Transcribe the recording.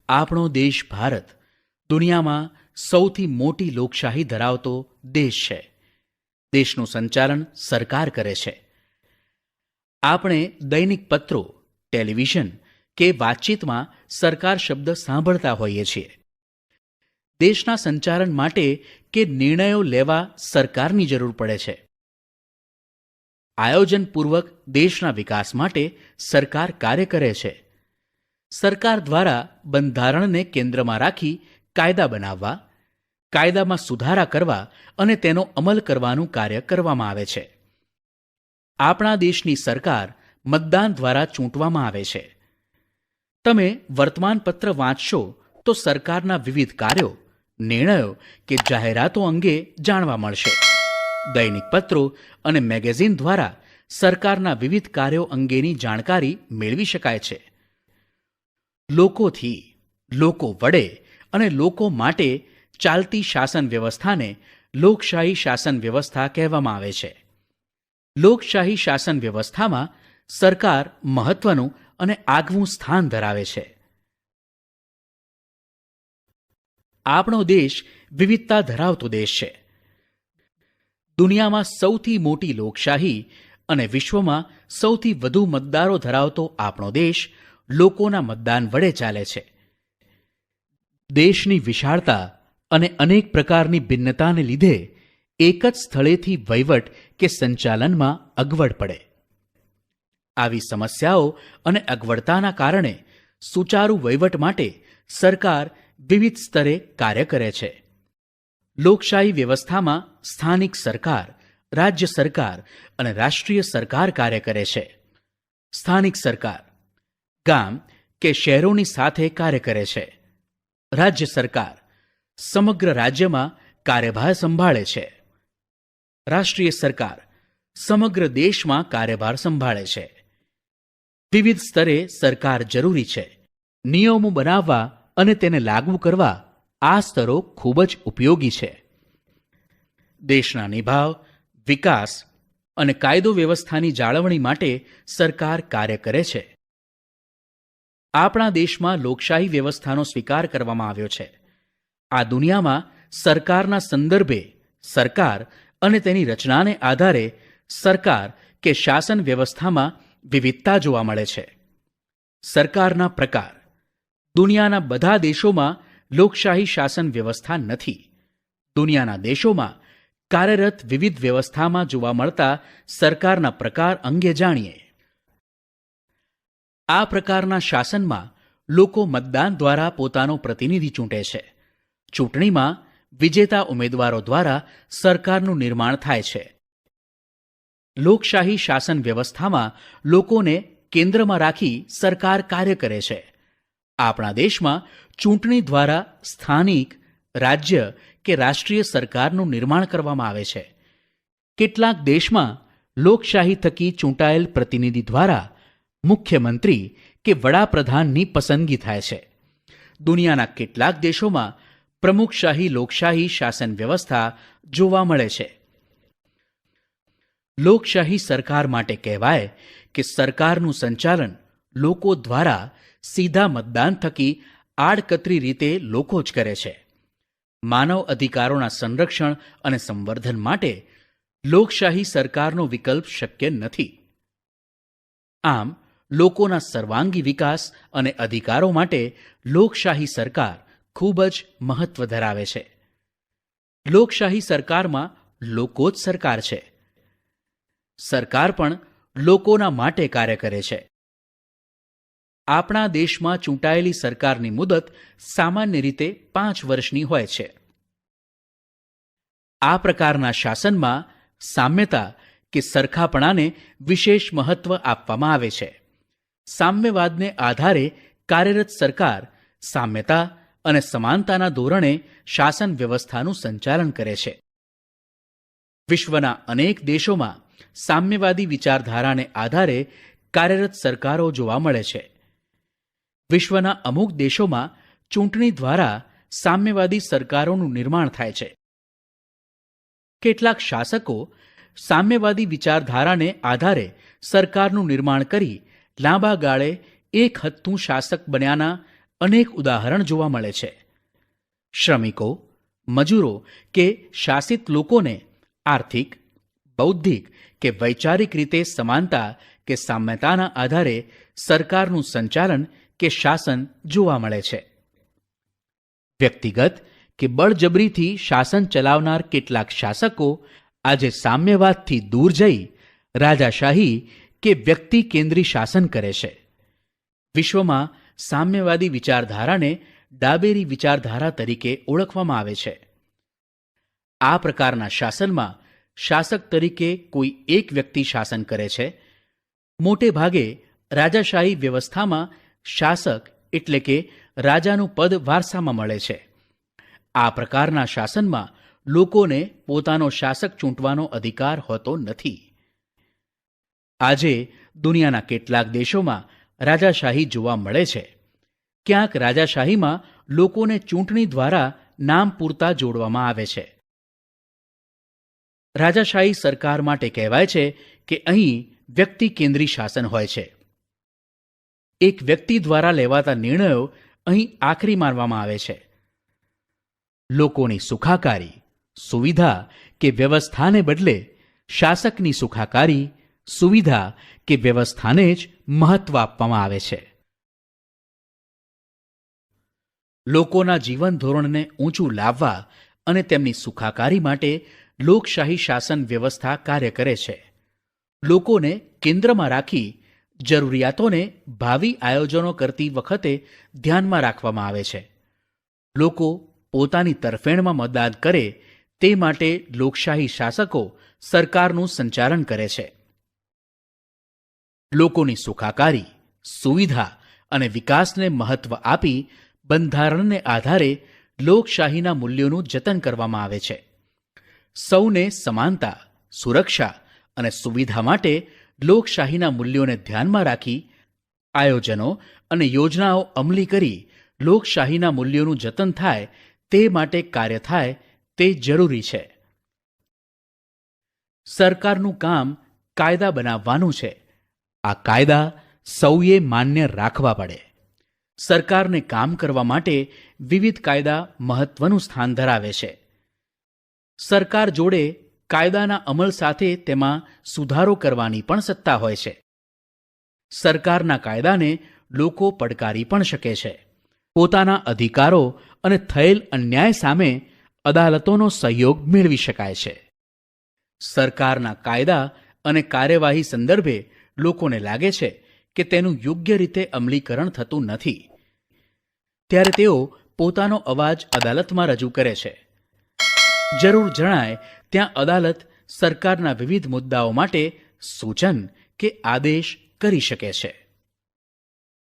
આપણો દેશ ભારત દુનિયામાં સૌથી મોટી લોકશાહી ધરાવતો દેશ છે. દેશનું સંચાલન સરકાર કરે છે. આપણે દૈનિક પત્રો, ટેલિવિઝન કે વાતચીતમાં સરકાર શબ્દ સાંભળતા હોઈએ છીએ. દેશના સંચાલન માટે કે નિર્ણયો લેવા સરકારની જરૂર પડે છે. આયોજનપૂર્વક દેશના વિકાસ માટે સરકાર કાર્ય કરે છે. સરકાર દ્વારા બંધારણને કેન્દ્રમાં રાખી કાયદા બનાવવા, કાયદામાં સુધારા કરવા અને તેનો અમલ કરવાનું કાર્ય કરવામાં આવે છે. આપણા દેશની સરકાર મતદાન દ્વારા ચૂંટવામાં આવે છે. તમે વર્તમાનપત્ર વાંચશો તો સરકારના વિવિધ કાર્યો, નિર્ણયો કે જાહેરાતો અંગે જાણવા મળશે. દૈનિક પત્રો અને મેગેઝિન દ્વારા સરકારના વિવિધ કાર્યો અંગેની જાણકારી મેળવી શકાય છે. લોકોથી, લોકો વડે અને લોકો માટે ચાલતી શાસન વ્યવસ્થાને લોકશાહી શાસન વ્યવસ્થા કહેવામાં આવે છે. લોકશાહી શાસન વ્યવસ્થામાં સરકાર મહત્વનું અને આગવું સ્થાન ધરાવે છે. આપણો દેશ વિવિધતા ધરાવતો દેશ છે. દુનિયામાં સૌથી મોટી લોકશાહી અને વિશ્વમાં સૌથી વધુ મતદારો ધરાવતો આપણો દેશ લોકોના મતદાન વડે ચાલે છે. દેશની વિશાળતા અને અનેક પ્રકારની ભિન્નતાને લીધે એક જ સ્થળેથી વહીવટ કે સંચાલનમાં અગવડ પડે. આવી સમસ્યાઓ અને અગવડતાના કારણે સુચારુ વહીવટ માટે સરકાર વિવિધ સ્તરે કાર્ય કરે છે. લોકશાહી વ્યવસ્થામાં સ્થાનિક સરકાર, રાજ્ય સરકાર અને રાષ્ટ્રીય સરકાર કાર્ય કરે છે. સ્થાનિક સરકાર ગામ કે શહેરોની સાથે કાર્ય કરે છે. રાજ્ય સરકાર સમગ્ર રાજ્યમાં કાર્યભાર સંભાળે છે. રાષ્ટ્રીય સરકાર સમગ્ર દેશમાં કાર્યભાર સંભાળે છે. વિવિધ સ્તરે સરકાર જરૂરી છે. નિયમો બનાવવા અને તેને લાગુ કરવા આ સ્તરો ખૂબ જ ઉપયોગી છે. દેશના નિભાવ, વિકાસ અને કાયદો વ્યવસ્થાની જાળવણી માટે સરકાર કાર્ય કરે છે. આપણા દેશમાં લોકશાહી વ્યવસ્થાનો સ્વીકાર કરવામાં આવ્યો છે. આ દુનિયામાં સરકારના સંદર્ભે સરકાર અને તેની રચનાને આધારે સરકાર કે શાસન વ્યવસ્થામાં વિવિધતા જોવા મળે છે. સરકારના પ્રકાર દુનિયાના બધા દેશોમાં લોકશાહી શાસન વ્યવસ્થા નથી. દુનિયાના દેશોમાં કાર્યરત વિવિધ વ્યવસ્થામાં જોવા મળતા સરકારના પ્રકાર અંગે જાણીએ. આ પ્રકારના શાસનમાં લોકો મતદાન દ્વારા પોતાનો પ્રતિનિધિ ચૂંટે છે. ચૂંટણીમાં વિજેતા ઉમેદવારો દ્વારા સરકારનું નિર્માણ થાય છે. લોકશાહી શાસન વ્યવસ્થામાં લોકોને કેન્દ્રમાં રાખી સરકાર કાર્ય કરે છે. આપણા દેશમાં ચૂંટણી દ્વારા સ્થાનિક, રાજ્ય કે રાષ્ટ્રીય સરકારનું નિર્માણ કરવામાં આવે છે. કેટલાક દેશમાં લોકશાહી થકી ચૂંટાયેલ પ્રતિનિધિ દ્વારા મુખ્યમંત્રી કે વડાપ્રધાનની પસંદગી થાય છે. દુનિયાના કેટલાક દેશોમાં પ્રમુખશાહી લોકશાહી શાસન વ્યવસ્થા જોવા મળે છે. લોકશાહી સરકાર માટે કહેવાય કે સરકારનું સંચાલન લોકો દ્વારા સીધા મતદાન થકી આડકતરી રીતે લોકો જ કરે છે. માનવ અધિકારોના સંરક્ષણ અને સંવર્ધન માટે લોકશાહી સરકારનો વિકલ્પ શક્ય નથી. આમ લોકોના સર્વાંગી વિકાસ અને અધિકારો માટે લોકશાહી સરકાર ખૂબ જ મહત્વ ધરાવે છે. લોકશાહી સરકારમાં લોકો જ સરકાર છે. સરકાર પણ લોકોના માટે કાર્ય કરે છે. આપણા દેશમાં ચૂંટાયેલી સરકારની મુદત સામાન્ય રીતે 5 વર્ષની હોય છે. આ પ્રકારના શાસનમાં સામ્યતા કે સરખાપણાને વિશેષ મહત્વ આપવામાં આવે છે. સામ્યવાદને આધારે કાર્યરત સરકાર સામ્યતા અને સમાનતાના ધોરણે શાસન વ્યવસ્થાનું સંચાલન કરે છે. વિશ્વના અનેક દેશોમાં સામ્યવાદી વિચારધારાને આધારે કાર્યરત સરકારો જોવા મળે છે. વિશ્વના અમુક દેશોમાં ચૂંટણી દ્વારા સામ્યવાદી સરકારોનું નિર્માણ થાય છે. કેટલાક શાસકો સામ્યવાદી વિચારધારાને આધારે સરકારનું નિર્માણ કરી લાંબા ગાળે એક હત્તું શાસક બન્યાના અનેક ઉદાહરણ જોવા મળે છે. શ્રમિકો, મજૂરો કે શાસિત લોકોને આર્થિક, બૌદ્ધિક કે વૈચારિક રીતે સમાનતા કે સામ્યતાના આધારે સરકારનું સંચાલન કે શાસન જોવા મળે છે. વ્યક્તિગત કે બળજબરીથી શાસન ચલાવનાર કેટલાક શાસકો આજે સામ્યવાદથી દૂર જઈ રાજાશાહી કે વ્યક્તિ કેન્દ્રી શાસન કરે છે. વિશ્વમાં સામ્યવાદી વિચારધારાને ડાબેરી વિચારધારા તરીકે ઓળખવામાં આવે છે. આ પ્રકારના શાસનમાં શાસક તરીકે કોઈ એક વ્યક્તિ શાસન કરે છે. મોટે ભાગે રાજાશાહી વ્યવસ્થામાં શાસક એટલે કે રાજાનું પદ વારસામાં મળે છે. આ પ્રકારના શાસનમાં લોકોને પોતાનો શાસક ચૂંટવાનો અધિકાર હોતો નથી. આજે દુનિયાના કેટલાક દેશોમાં રાજાશાહી જોવા મળે છે. ક્યાંક રાજાશાહીમાં લોકોને ચૂંટણી દ્વારા નામ પૂરતા જોડવામાં આવે છે. રાજાશાહી સરકાર માટે કહેવાય છે કે અહીં વ્યક્તિ કેન્દ્રી શાસન હોય છે. એક વ્યક્તિ દ્વારા લેવાતા નિર્ણયો અહીં આખરી માનવામાં આવે છે. લોકોની સુખાકારી, સુવિધા કે વ્યવસ્થાને બદલે શાસકની સુખાકારી, સુવિધા કે વ્યવસ્થાને જ મહત્વ આપવામાં આવે છે. લોકોના જીવન ધોરણને ઊંચું લાવવા અને તેમની સુખાકારી માટે લોકશાહી શાસન વ્યવસ્થા કાર્ય કરે છે. લોકોને કેન્દ્રમાં રાખી જરૂરિયાતોને ભાવિ આયોજનો કરતી વખતે ધ્યાનમાં રાખવામાં આવે છે. લોકો પોતાની તરફેણમાં મતદાન કરે તે માટે લોકશાહી શાસકો સરકારનું સંચાલન કરે છે. લોકોની સુખાકારી, સુવિધા અને વિકાસને મહત્વ આપી બંધારણને આધારે લોકશાહીના મૂલ્યોનું જતન કરવામાં આવે છે. સૌને સમાનતા, સુરક્ષા અને સુવિધા માટે લોકશાહીના મૂલ્યોને ધ્યાનમાં રાખી આયોજનો અને યોજનાઓ અમલી કરી લોકશાહીના મૂલ્યોનું જતન થાય તે માટે કાર્ય થાય તે જરૂરી છે. સરકારનું કામ કાયદા બનાવવાનું છે. આ કાયદા સૌએ માન્ય રાખવા પડે. સરકારને કામ કરવા માટે વિવિધ કાયદા મહત્વનું સ્થાન ધરાવે છે. સરકાર જોડે કાયદાના અમલ સાથે તેમાં સુધારો કરવાની પણ સત્તા હોય છે. સરકારના કાયદાને લોકો પડકારી પણ શકે છે. પોતાના અધિકારો અને થયેલ અન્યાય સામે અદાલતોનો સહયોગ મેળવી શકાય છે. સરકારના કાયદા અને કાર્યવાહી સંદર્ભે લોકોને લાગે છે કે તેનું યોગ્ય રીતે અમલીકરણ થતું નથી, ત્યારે તેઓ પોતાનો અવાજ અદાલતમાં રજૂ કરે છે. જરૂર જણાય ત્યાં અદાલત સરકારના વિવિધ મુદ્દાઓ માટે સૂચન કે આદેશ કરી શકે છે.